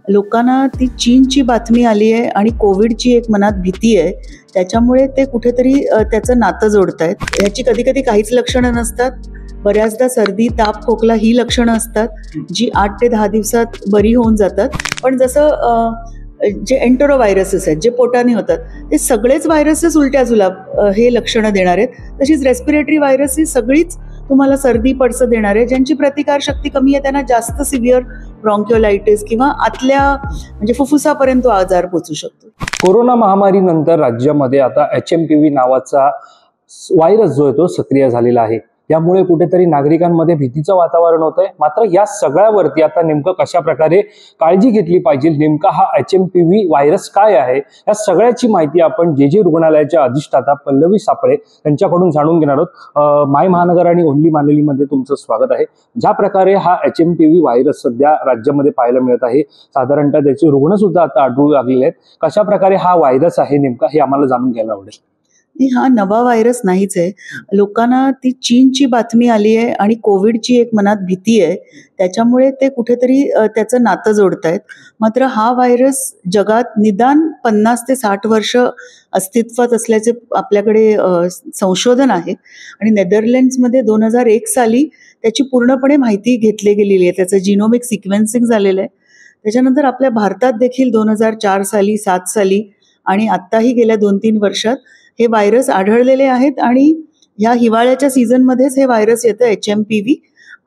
लोकांना ती चीनची बातमी आली आहे आणि कोविडची एक मनात भीती आहे. त्याच्यामुळे ते कुठेतरी त्याचं नातं जोडतायत. ह्याची कधी-कधी काहीच लक्षणं नसतात. बऱ्याचदा सर्दी, ताप, खोकला ही लक्षणं असतात, जी 8 ते 10 दिवसात बरी होऊन जातात. पण जसं जे एन्टेरो व्हायरसेस आहेत, जे पोटाने होतात, ते सगळेच व्हायरसेस उलट्या जुलाब हे लक्षणं देणार आहेत. तशीच रेस्पिरेटरी व्हायरस ही सगळीच तुम्हाला सर्दी, पडसं देणार आहे. ज्यांची प्रतिकारशक्ती कमी आहे त्यांना जास्त सिव्हिअर ब्रॉन्किओलायटिस किंवा आतल्या म्हणजे फुफ्फुसापर्यंत तो आजार पोचू शकतो. कोरोना महामारीनंतर राज्यामध्ये आता HMPV नावाचा व्हायरस जो आहे तो सक्रिय झालेला आहे. यामुळे कुठेतरी नागरिकांमध्ये भीतीचं वातावरण होतंय. मात्र या सगळ्यावरती आता नेमकं कशा प्रकारे काळजी घेतली पाहिजे, नेमका हा HMPV व्हायरस काय आहे, या सगळ्याची माहिती आपण जे रुग्णालयाच्या अधिष्ठाता पल्लवी सापळे यांच्याकडून जाणून घेणार आहोत. माय महानगर आणि ओन्ली मानलीमध्ये तुमचं स्वागत आहे. ज्या प्रकारे हा HMPV व्हायरस सध्या राज्यामध्ये पाहायला मिळत आहे, साधारणतः त्याचे रुग्ण सुद्धा आता आढळू लागलेले आहेत. कशा प्रकारे हा व्हायरस आहे नेमका हे आम्हाला जाणून घ्यायला आवडेल. हा नवा व्हायरस नाहीच आहे. लोकांना ती चीनची बातमी आली आहे आणि कोविडची एक मनात भीती आहे. त्याच्यामुळे ते कुठेतरी त्याचं नातं जोडतायत. मात्र हा व्हायरस जगात निदान 50 ते 60 वर्ष अस्तित्वात असल्याचे आपल्याकडे संशोधन आहे. आणि नेदरलँड्समध्ये 2001 साली त्याची पूर्णपणे माहिती घेतली गेलेली आहे. त्याचं जिनोमिक सिक्वेन्सिंग झालेलं आहे. त्याच्यानंतर आपल्या भारतात देखील 2004 साली, 7 साली आणि आत्ताही गेल्या 2-3 वर्षात हे व्हायरस आढळलेले आहेत. आणि ह्या हिवाळ्याच्या सीझनमध्येच हे व्हायरस येतं HMPV.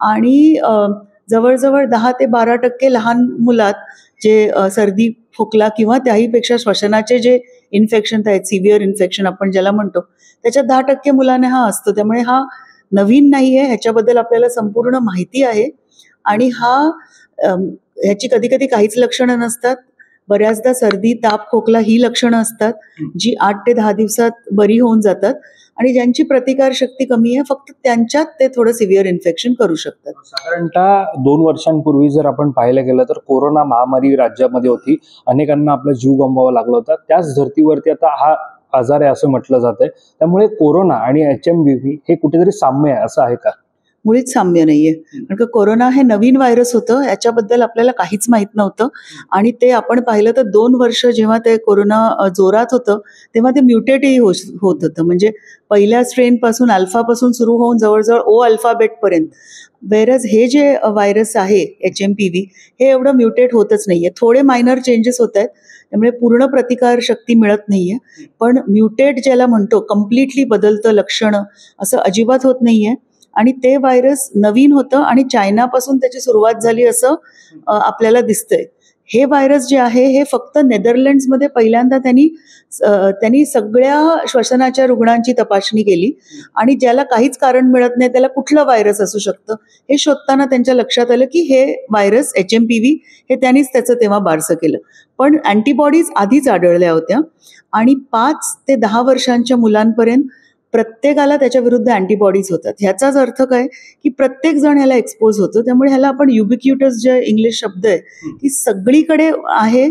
आणि जवळजवळ 10 ते 12% लहान मुलात जे सर्दी, खोकला किंवा त्याहीपेक्षा श्वसनाचे जे इन्फेक्शन आहेत, सिव्हिअर इन्फेक्शन आपण ज्याला म्हणतो, त्याच्यात 10% मुलांना हा असतो. त्यामुळे हा नवीन नाही आहे. ह्याच्याबद्दल आपल्याला संपूर्ण माहिती आहे. आणि ह्याची कधी-कधी काहीच लक्षणं नसतात. बऱ्याचदा सर्दी, ताप, खोकला ही लक्षणं असतात, जी 8 ते 10 दिवसात बरी होऊन जातात. आणि ज्यांची प्रतिकारशक्ती कमी आहे, फक्त त्यांच्यात ते थोडं सिव्हिअर इन्फेक्शन करू शकतात. साधारणतः 2 वर्षांपूर्वी जर आपण पाहायला गेलं तर कोरोना महामारी राज्यामध्ये होती. अनेकांना आपला जीव गमवावा लागला होता. त्याच धर्तीवरती आता हा आजार आहे असं म्हटलं जातंय. त्यामुळे कोरोना आणि HMPV हे कुठेतरी साम्य आहे असं आहे का? मुळीच साम्य नाहीये. कारण का कोरोना हे नवीन व्हायरस होतं. याच्याबद्दल आपल्याला काहीच माहित नव्हतं. आणि ते आपण पाहिलं तर 2 वर्ष जेव्हा ते कोरोना जोरात होतं तेव्हा ते म्युटेटही होत होतं. म्हणजे पहिल्या स्ट्रेनपासून अल्फापासून सुरू होऊन जवळजवळ O अल्फाबेटपर्यंत. वेरज हे जे व्हायरस आहे HMPV हे एवढं म्युटेट होतच नाहीये. थोडे मायनर चेंजेस होत आहेत. त्यामुळे पूर्ण प्रतिकार शक्ती मिळत नाहीये. पण म्युटेट ज्याला म्हणतो, कम्प्लिटली बदलतं लक्षणं, असं अजिबात होत नाहीये. आणि ते व्हायरस नवीन होतं आणि चायनापासून त्याची सुरुवात झाली असं आपल्याला दिसतंय. हे व्हायरस जे आहे हे फक्त नेदरलँड्समध्ये पहिल्यांदा त्यांनी सगळ्या श्वसनाच्या रुग्णांची तपासणी केली. आणि ज्याला काहीच कारण मिळत नाही त्याला कुठलं व्हायरस असू शकतं हे शोधताना त्यांच्या लक्षात आलं की हे व्हायरस HMPV हे त्यांनीच त्याचं तेव्हा बारसं केलं. पण अँटीबॉडीज आधीच आढळल्या होत्या. आणि 5 ते 10 वर्षांच्या मुलांपर्यंत प्रत्येकाला त्याच्या विरुद्ध अँटीबॉडीज होतात. ह्याचाच अर्थ काय की प्रत्येक जण ह्याला एक्सपोज होतो. त्यामुळे ह्याला आपण युबिक्युटस जे इंग्लिश शब्द आहे की सगळीकडे आहे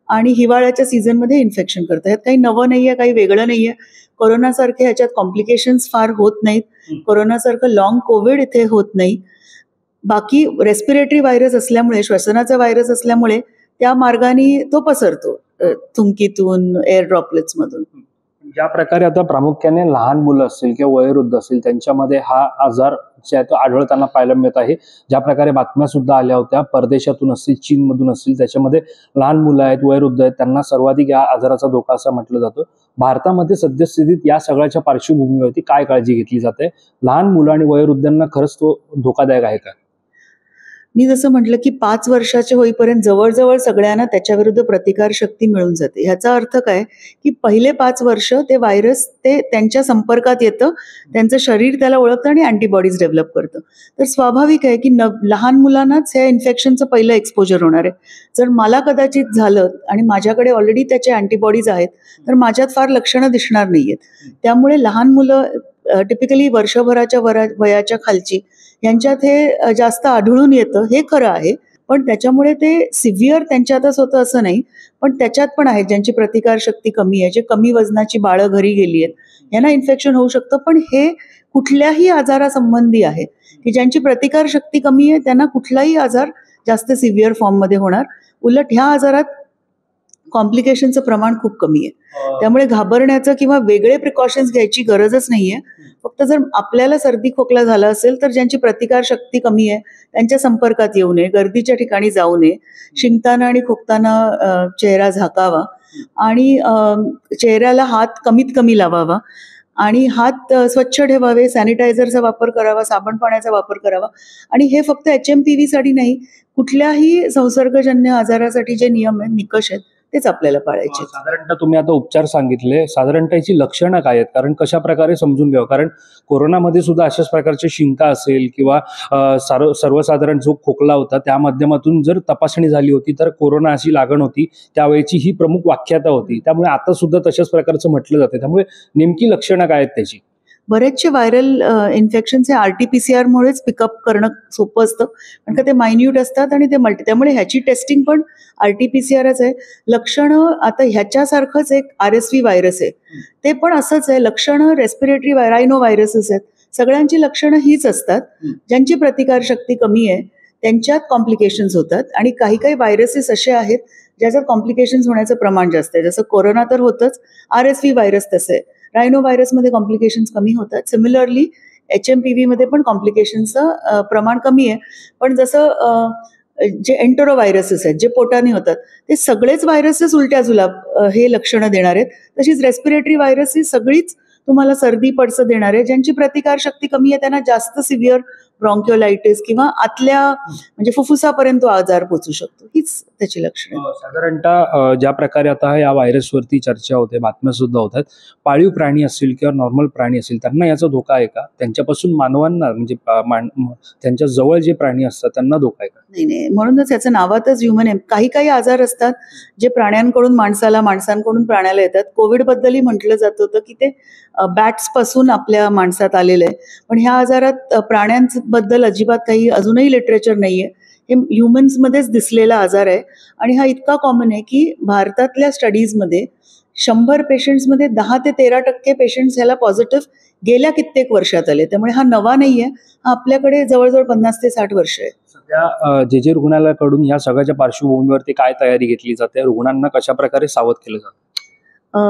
आणि हिवाळ्याच्या सीझनमध्ये इन्फेक्शन करतं. ह्यात काही नवं नाहीये, काही वेगळं नाहीये. कोरोनासारखे ह्याच्यात कॉम्प्लिकेशन्स फार होत नाहीत. कोरोनासारखं लॉंग कोविड इथे होत नाही. बाकी रेस्पिरेटरी व्हायरस असल्यामुळे, श्वसनाचा व्हायरस असल्यामुळे त्या मार्गाने तो पसरतो, थुंकीतून, एअर ड्रॉपलेट्समधून. ज्या प्रकारे आता प्रामुख्याने लहान मुलं असतील किंवा वयोवृद्ध असतील त्यांच्यामध्ये हा आजार जे आहे तो आढळताना पाहायला मिळत आहे. ज्या प्रकारे बातम्या सुद्धा आल्या होत्या परदेशातून असतील, चीनमधून असतील, त्याच्यामध्ये लहान मुलं आहेत, वयोवृद्ध आहेत, त्यांना सर्वाधिक या आजाराचा धोका असं म्हटलं जातं. भारतामध्ये सद्यस्थितीत या सगळ्याच्या पार्श्वभूमीवरती काय काळजी घेतली जाते? लहान मुलं आणि वयोवृद्धांना खरंच तो धोकादायक आहे का? मी जसं म्हटलं की 5 वर्षाचे होईपर्यंत जवळजवळ सगळ्यांना त्याच्याविरुद्ध प्रतिकारशक्ती मिळून जाते. ह्याचा अर्थ काय की पहिले 5 वर्ष ते व्हायरस ते त्यांच्या संपर्कात येतं, त्यांचं शरीर त्याला ओळखतं आणि अँटीबॉडीज डेव्हलप करतं. तर स्वाभाविक आहे की लहान मुलांनाच ह्या इन्फेक्शनचं पहिलं एक्सपोजर होणार आहे. जर मला कदाचित झालं आणि माझ्याकडे ऑलरेडी त्याचे अँटीबॉडीज आहेत तर माझ्यात फार लक्षणं दिसणार नाहीयेत. त्यामुळे लहान मुलं टिपिकली वर्षभराच्या वयाच्या खालची यांच्यात हे जास्त आढळून येतं, हे खरं आहे. पण त्याच्यामुळे ते सिव्हिअर त्यांच्यातच होतं असं नाही. पण त्याच्यात पण आहेत ज्यांची प्रतिकारशक्ती कमी आहे, जे कमी वजनाची बाळं घरी गेली आहेत, यांना इन्फेक्शन होऊ शकतं. पण हे कुठल्याही आजारासंबंधी आहे की ज्यांची प्रतिकारशक्ती कमी आहे त्यांना कुठलाही आजार जास्त सिव्हिअर फॉर्ममध्ये होणार. उलट ह्या आजारात कॉम्प्लिकेशनचं प्रमाण खूप कमी आहे. त्यामुळे घाबरण्याचं किंवा वेगळे प्रिकॉशन्स घ्यायची गरजच नाहीये. फक्त जर आपल्याला सर्दी खोकला झाला असेल तर ज्यांची प्रतिकार शक्ती कमी आहे त्यांच्या संपर्कात येऊ नये, गर्दीच्या ठिकाणी जाऊ नये, शिंकताना आणि खोकताना चेहरा झाकावा आणि चेहऱ्याला हात कमीत कमी लावावा आणि हात स्वच्छ ठेवावे, सॅनिटायझरचा वापर करावा, साबण पाण्याचा वापर करावा. आणि हे फक्त HMPV साठी नाही, कुठल्याही संसर्गजन्य आजारासाठी जे नियम आहेत, निकष आहेत तेच आपल्याला पाळायचे. साधारणतः तुम्ही आता उपचार सांगितले, साधारणतः याची लक्षणं काय आहेत? कारण कशा प्रकारे समजून घ्यावं, कारण कोरोनामध्ये सुद्धा अशाच प्रकारचे शिंका असेल किंवा सर्वसाधारण जो खोकला होता त्या माध्यमातून जर तपासणी झाली होती तर कोरोना अशी लागण होती, त्यावेळेची ही प्रमुख व्याख्याता होती. त्यामुळे आता सुद्धा तशाच प्रकारचं म्हटलं जातं. त्यामुळे नेमकी लक्षणं काय आहेत त्याची? बरेचसे व्हायरल इन्फेक्शन्स हे RT-PCR मुळेच पिकअप करणं सोपं असतं, कारण का ते मायन्यूट असतात आणि ते त्यामुळे ह्याची टेस्टिंग पण RT-PCRच आहे. लक्षणं आता ह्याच्यासारखंच एक RSV व्हायरस आहे, ते पण असंच आहे. लक्षणं रेस्पिरेटरी रायनो व्हायरसेस आहेत. सगळ्यांची लक्षणं हीच असतात. ज्यांची प्रतिकारशक्ती कमी आहे त्यांच्यात कॉम्प्लिकेशन्स होतात आणि काही काही व्हायरसेस असे आहेत ज्याच्यात कॉम्प्लिकेशन्स होण्याचं प्रमाण जास्त आहे. जसं कोरोना तर होतंच, RSV व्हायरस तसं आहे. रायनो व्हायरसमध्ये कॉम्प्लिकेशन्स कमी होतात. सिमिलरली HMPV मध्ये पण कॉम्प्लिकेशनचं प्रमाण कमी आहे. पण जसं जे एन्टेरो व्हायरसेस आहेत जे पोटाने होतात ते सगळेच व्हायरसेस उलट्या जुलाब हे लक्षणं देणार आहेत. तशीच रेस्पिरेटरी व्हायरस ही सगळीच तुम्हाला सर्दी पडसं देणार आहे. ज्यांची प्रतिकारशक्ती कमी आहे त्यांना जास्त सिव्हिअर ब्रॉन्किओलायटिस किंवा आतल्या म्हणजे फुफ्फुसापर्यंत आजार पोचू शकतो. हीच त्याची लक्षणं. साधारणतः ज्या प्रकारे आता या व्हायरसवरती चर्चा होते, बातम्या सुद्धा होतात, पाळीव प्राणी असतील किंवा नॉर्मल प्राणी असतील त्यांना याचा धोका आहे का? त्यांच्यापासून मानवांना म्हणजे त्यांच्या जवळ जे प्राणी असतात त्यांना धोका आहे का? नाही, म्हणूनच याचं नावातच ह्युमन आहे. काही काही आजार असतात जे प्राण्यांकडून माणसाला, माणसांकडून प्राण्याला येतात. कोविडबद्दलही म्हटलं जात होतं की ते बॅट्स पासून आपल्या माणसात आलेलं आहे. पण ह्या आजारात प्राण्यांबद्दल अजिबात काही अजूनही लिटरेचर नाहीये. हे ह्युमन्समध्येच दिसलेला आजार आहे आणि हा इतका कॉमन आहे की भारतातल्या स्टडीजमध्ये 100 पेशंट्समध्ये 10 ते 13% पेशंट्स ह्याला पॉझिटिव्ह गेल्या कित्येक वर्षात आले. त्यामुळे हा नवा नाहीये. हा आपल्याकडे जवळजवळ 50 ते 60 वर्ष आहे. सध्या जे रुग्णालयाकडून या सगळ्याच्या पार्श्वभूमीवरती काय तयारी घेतली जाते? रुग्णांना कशा प्रकारे सावध केलं जातं?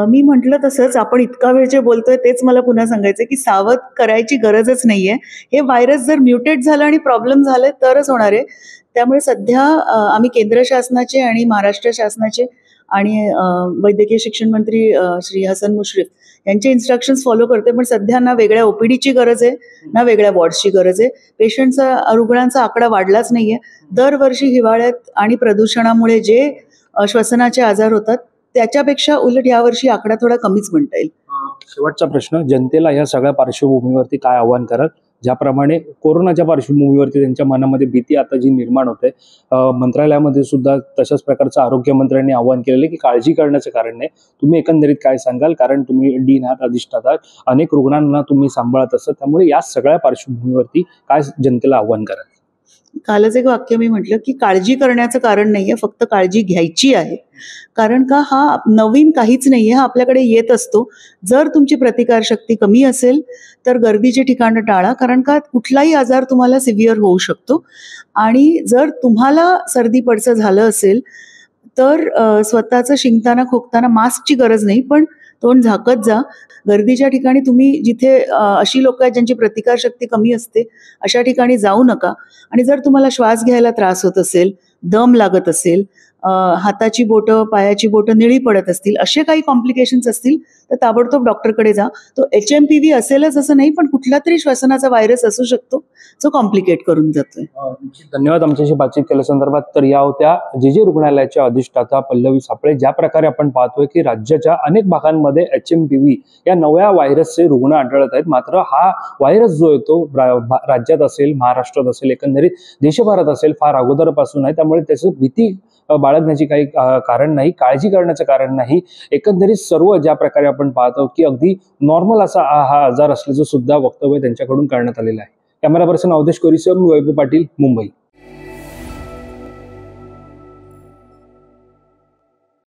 मी म्हटलं तसंच आपण इतका वेळ जे बोलतोय तेच मला पुन्हा सांगायचं की सावध करायची गरजच नाहीये. हे व्हायरस जर म्युटेट झालं आणि प्रॉब्लेम झाले तरच होणार आहे. त्यामुळे सध्या आम्ही केंद्र शासनाचे आणि महाराष्ट्र शासनाचे आणि वैद्यकीय शिक्षण मंत्री श्री हसन मुश्रीफ यांचे इन्स्ट्रक्शन्स फॉलो करते. पण सध्या ना वेगळ्या OPDची गरज आहे ना वेगळ्या वॉर्ड्सची गरज आहे. रुग्णांचा आकडा वाढलाच नाहीये. दरवर्षी हिवाळ्यात आणि प्रदूषणामुळे जे श्वसनाचे आजार होतात त्याच्यापेक्षा उलट यावर्षी आकडा थोडा कमीच म्हणता येईल. शेवटचा प्रश्न, जनतेला या सगळ्या पार्श्वभूमीवरती काय आव्हान कराल? ज्याप्रमाणे कोरोनाच्या पार्श्वभूमीवरती त्यांच्या मनामध्ये भीती आता जी निर्माण होते, मंत्रालयामध्ये सुद्धा तशाच प्रकारचं आरोग्यमंत्र्यांनी आवाहन केलेलं की काळजी करण्याचं कारण नाही. तुम्ही एकंदरीत काय सांगाल? कारण तुम्ही डीन आहात, अधिष्ठाता आहात, अनेक रुग्णांना तुम्ही सांभाळत असतात, त्यामुळे या सगळ्या पार्श्वभूमीवरती काय जनतेला आव्हान कराल? कालच एक वाक्य मी म्हटलं की काळजी करण्याचं कारण नाहीये, फक्त काळजी घ्यायची आहे. कारण का हा नवीन काहीच नाहीये, हा आपल्याकडे येत असतो. जर तुमची प्रतिकारशक्ती कमी असेल तर गर्दीची ठिकाणं टाळा, कारण का कुठलाही आजार तुम्हाला सिव्हिअर होऊ शकतो. आणि जर तुम्हाला सर्दी पडसं झालं असेल तर स्वतःचं शिंकताना खोकताना मास्कची गरज नाही, पण तोंड झाकत जा. गर्दीच्या ठिकाणी तुम्ही जिथे अशी लोक आहेत ज्यांची प्रतिकारशक्ती कमी असते अशा ठिकाणी जाऊ नका. आणि जर तुम्हाला श्वास घ्यायला त्रास होत असेल, दम लागत असेल, हाताची बोटं पायाची बोटं निळी पडत असतील, असे काही कॉम्प्लिकेशन्स असतील तर ताबडतोब डॉक्टरकडे जा. तो HMPV असेलच असं नाही, पण कुठला तरी श्वसनाचा व्हायरस असू शकतो जो कॉम्प्लिकेट करून जातोय. धन्यवाद आमच्याशी बातचीत केल्या संदर्भात. तर या होत्या जे रुग्णालयाच्या अधिष्ठाता पल्लवी सापळे. ज्या प्रकारे आपण पाहतोय की राज्याच्या अनेक भागांमध्ये HMPV या नव्या व्हायरसचे रुग्ण आढळत आहेत, मात्र हा व्हायरस जो आहे तो राज्यात असेल, महाराष्ट्रात असेल, एकंदरीत देशभरात असेल, फार अगोदरपासून आहे. त्यामुळे त्याचं भीती बाळगण्याची काही कारण नाही, काळजी करण्याचं कारण नाही. एकंदरीत सर्व ज्या प्रकारे आपण पाहतो की अगदी नॉर्मल असा हा आजार असल्याचं सुद्धा वक्तव्य त्यांच्याकडून करण्यात आलेलं आहे. कॅमेरा पर्सन अवधेश कोरीसह वैभव पाटील, मुंबई.